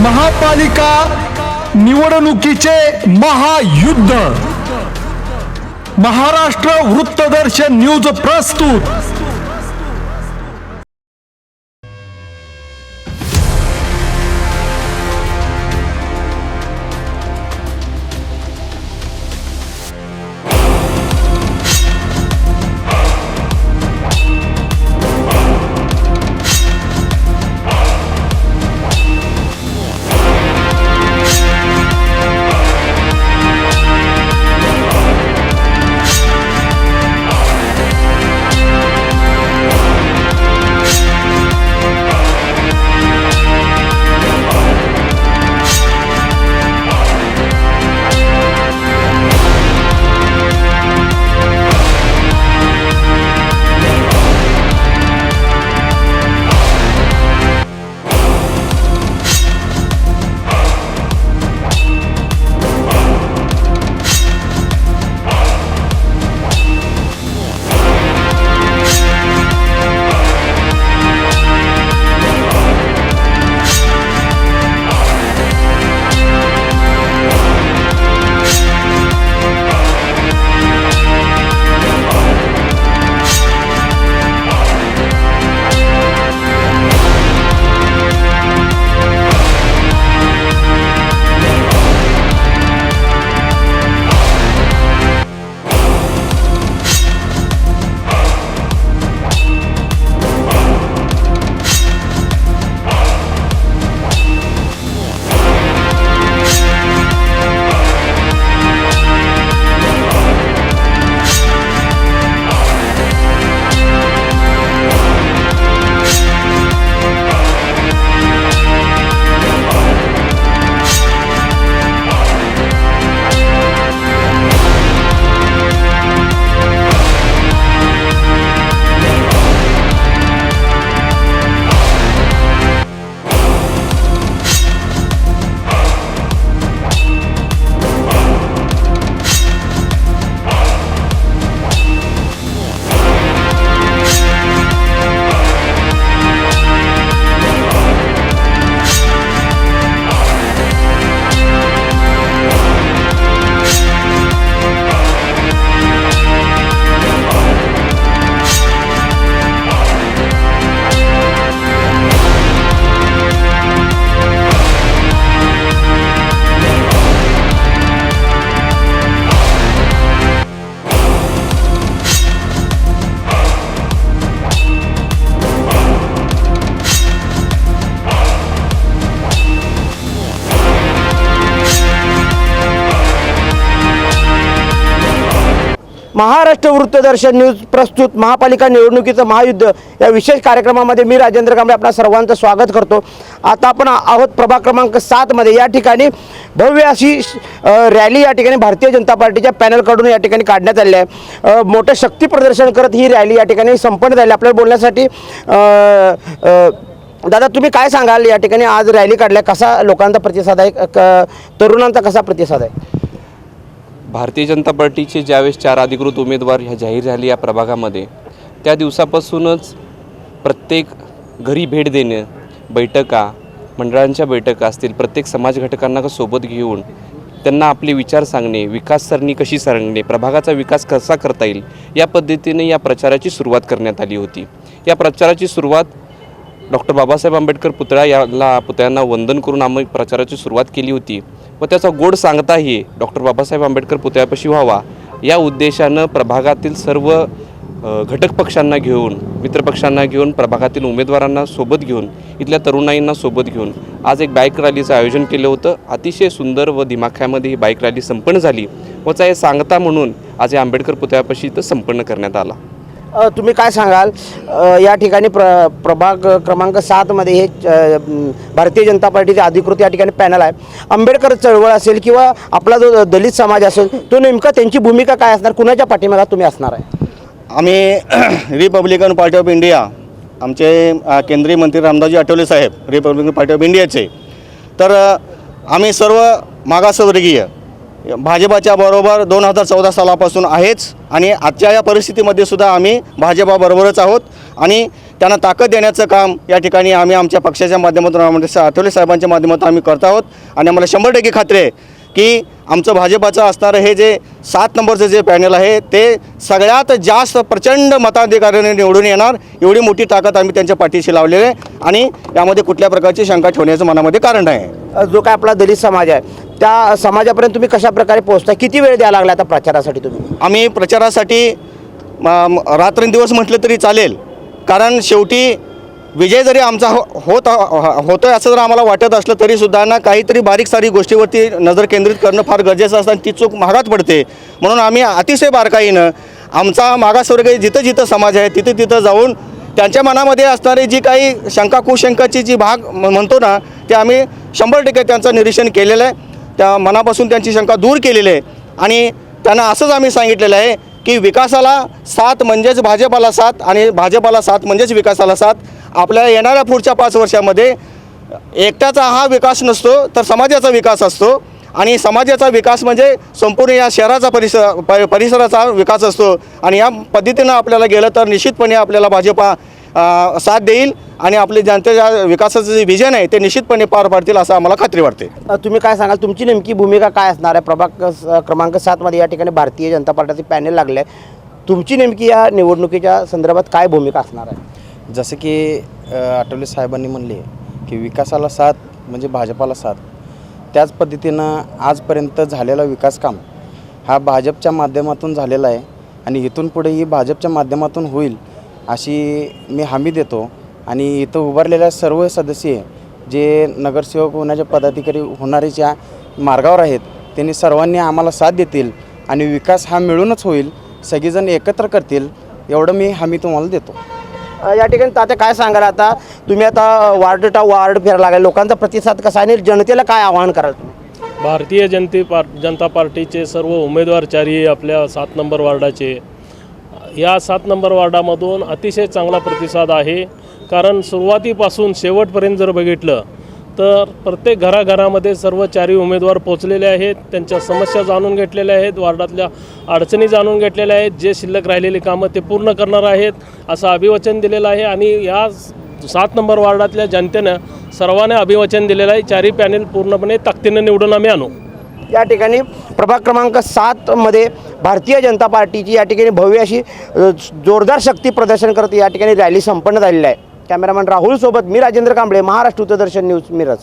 महापालिका निवडणुकीचे महायुद्ध महाराष्ट्र वृत्तदर्शन न्यूज प्रस्तुत। महाराष्ट्र वृत्तदर्शन न्यूज प्रस्तुत महापालिका निवडणुकीचं महायुद्ध या विशेष कार्यक्रमामध्ये मी राजेंद्र कांबळे आपणा सर्वांचं स्वागत करतो। आता आपण आहोत प्रभाग क्रमांक 7 मध्ये। या ठिकाणी भव्य अशी रॅली या ठिकाणी भारतीय जनता पार्टीच्या पॅनलकडून या ठिकाणी काढण्यात आली आहे। मोठं शक्ती प्रदर्शन करत ही रॅली या ठिकाणी संपन्न झाली। आपल्याला बोलण्यासाठी दादा तुम्ही काय सांगाल, या ठिकाणी आज रॅली काढल्या, कसा लोकांचा प्रतिसाद आहे, तरुणांचा कसा प्रतिसाद आहे? भारतीय जनता पार्टीचे ज्यावेळेस 4 अधिकृत उमेदवार ह्या जाहीर झाले या प्रभागामध्ये, त्या दिवसापासूनच प्रत्येक घरी भेट देणे, बैठका, मंडळांच्या बैठका असतील, प्रत्येक समाज घटकांना सोबत घेऊन त्यांना आपले विचार सांगणे, विकास सरणी कशी सरंगणे, प्रभागाचा विकास कसा करता येईल या पद्धतीने या प्रचाराची सुरुवात करण्यात आली होती। या प्रचाराची सुरुवात डॉक्टर बाबासाहेब आंबेडकर पुतळ्यांना वंदन करून आम्ही प्रचाराची सुरुवात केली होती व त्याचा गोड सांगताही डॉक्टर बाबासाहेब आंबेडकर पुतळ्यापाशी व्हावा या उद्देशानं प्रभागातील सर्व घटक पक्षांना घेऊन, मित्रपक्षांना घेऊन, प्रभागातील उमेदवारांना सोबत घेऊन, इथल्या तरुणाईंना सोबत घेऊन आज एक बाईक रॅलीचं आयोजन केलं होतं। अतिशय सुंदर व दिमाख्यामध्ये ही बाईक रॅली संपन्न झाली व हे सांगता म्हणून आज या आंबेडकर पुतळ्यापाशी इथं संपन्न करण्यात आला। तुम्ही काय सांगाल, या ठिकाणी प्रभाग क्रमांक 7 मध्ये हे भारतीय जनता पार्टीचे अधिकृत या ठिकाणी पॅनल आहे। आंबेडकर चळवळ असेल किंवा आपला जो दलित समाज असेल, तो नेमका त्यांची भूमिका काय असणार, कुणाच्या पाठीमागे तुम्ही असणार आहे? आम्ही रिपब्लिकन पार्टी ऑफ इंडिया, आमचे केंद्रीय मंत्री रामदासजी आठवले साहेब रिपब्लिकन पार्टी ऑफ इंडियाचे, तर आम्ही सर्व मागासवर्गीय भाजपाच्या बरोबर 2014 सालापासून आहेच आणि आजच्या या परिस्थितीमध्ये सुद्धा आम्ही भाजपाबरोबरच आहोत। आणि त्यांना ताकद देण्याचं काम या ठिकाणी आम्ही आमच्या पक्षाच्या माध्यमातून आठवले साहेबांच्या माध्यमातून आम्ही करत आहोत. आणि आम्हाला 100% खात्री आहे की आमचं भाजपाचं असणारं हे जे 7 नंबरचं जे पॅनल आहे ते सगळ्यात जास्त प्रचंड मताधिकाराने निवडून येणार, एवढी मोठी ताकद आम्ही त्यांच्या पाठीशी लावलेली आहे. आणि यामध्ये कुठल्या प्रकारची शंका ठेवण्याचं मनामध्ये कारण नाही. जो काय आपला दलित समाज आहे त्या समाजापर्यंत तुम्ही कशा प्रकारे पोहोचता, किती वेळ द्यायला लागला आता प्रचारासाठी तुम्ही? आम्ही प्रचारासाठी रात्रंदिवस म्हटलं तरी चालेल, कारण शेवटी विजय जरी आमचा होतोय असं जर आम्हाला वाटत असलं तरीसुद्धा ना काहीतरी बारीक सारीक गोष्टीवरती नजर केंद्रित करणं फार गरजेचं असतं आणि ती चूक महागात पडते. म्हणून आम्ही अतिशय बारकाईनं आमचा मागासवर्गीय जिथं जिथं समाज आहे तिथं तिथं जाऊन त्यांच्या मनामध्ये असणारी जी काही शंका कुशंकाची जी भाग म्हणतो ना ते आम्ही 100% त्यांचं निरीक्षण केलेलं आहे. त्या मनापासून त्यांची शंका दूर केलेली आहे. आणि त्यांना असंच आम्ही सांगितलेलं आहे की विकासाला साथ म्हणजेच भाजपाला साथ आणि भाजपाला साथ म्हणजेच विकासाला साथ. आपल्या येणाऱ्या पुढच्या 5 वर्षामध्ये एकट्याचा हा विकास नसतो तर समाजाचा विकास असतो. आणि समाजाचा विकास म्हणजे संपूर्ण या शहराचा परिसराचा विकास असतो. आणि या पद्धतीनं आपल्याला गेलं तर निश्चितपणे आपल्याला भाजपा साथ देईल आणि आपले जनतेच्या विकासाचं जे विजन आहे ते निश्चितपणे पार पाडतील असं आम्हाला खात्री वाटते. तुम्ही काय सांगाल, तुमची नेमकी भूमिका काय असणार आहे? प्रभाग क्रमांक 7 या ठिकाणी भारतीय जनता पार्टीचे पॅनल लागले आहे. तुमची नेमकी या निवडणुकीच्या संदर्भात काय भूमिका असणार आहे? जसं की आठवले साहेबांनी म्हणले की विकासाला साथ म्हणजे भाजपाला साथ, त्याच पद्धतीनं आजपर्यंत झालेला विकास काम हा भाजपच्या माध्यमातून झालेला आहे आणि इथून पुढेही भाजपच्या माध्यमातून होईल अशी मी हमी देतो. आणि इथं उभारलेल्या सर्व सदस्य जे नगरसेवक होण्याचे पदाधिकारी होणाऱ्याच्या मार्गावर आहेत त्यांनी सर्वांनी आम्हाला साथ देतील आणि विकास हा मिळूनच होईल, सगळेजण एकत्र करतील एवढं मी हमी तुम्हाला देतो. या ठिकाणी तात्या काय सांगाल, आता तुम्ही आता वार्ड फिरायला लागले, लोकांचा प्रतिसाद कसा आहे आणि जनतेला काय आवाहन कराल तुम्ही? भारतीय जनता पार्टीचे सर्व उमेदवार 4 आपल्या 7 नंबर वार्डाचे, या 7 नंबर वार्डामधून अतिशय चांगला प्रतिसाद आहे. कारण सुरुवातीपासून शेवटपर्यंत जर बघितलं तर प्रत्येक घराघरामध्ये सर्व 4 उमेदवार पोचलेले आहेत, त्यांच्या समस्या जाणून घेतलेल्या आहेत, वार्डातल्या अडचणी जाणून घेतलेल्या आहेत, जे शिल्लक राहिलेली कामं ते पूर्ण करणार आहेत असं अभिवचन दिलेलं आहे. आणि या 7 नंबर वार्डातल्या जनतेनं सर्वांना अभिवचन दिलेलं आहे, 4 पॅनल पूर्णपणे ताकदीनं निवडून आम्ही आणू. या ठिकाणी प्रभाग क्रमांक 7 भारतीय जनता पार्टीची या ठिकाणी भव्य अशी जोरदार शक्ती प्रदर्शन करत या ठिकाणी रॅली संपन्न झालेली आहे. कॅमेरामॅन राहुल सोबत मी राजेंद्र कांबळे, महाराष्ट्र उत्तरदर्शन न्यूज, मिरज.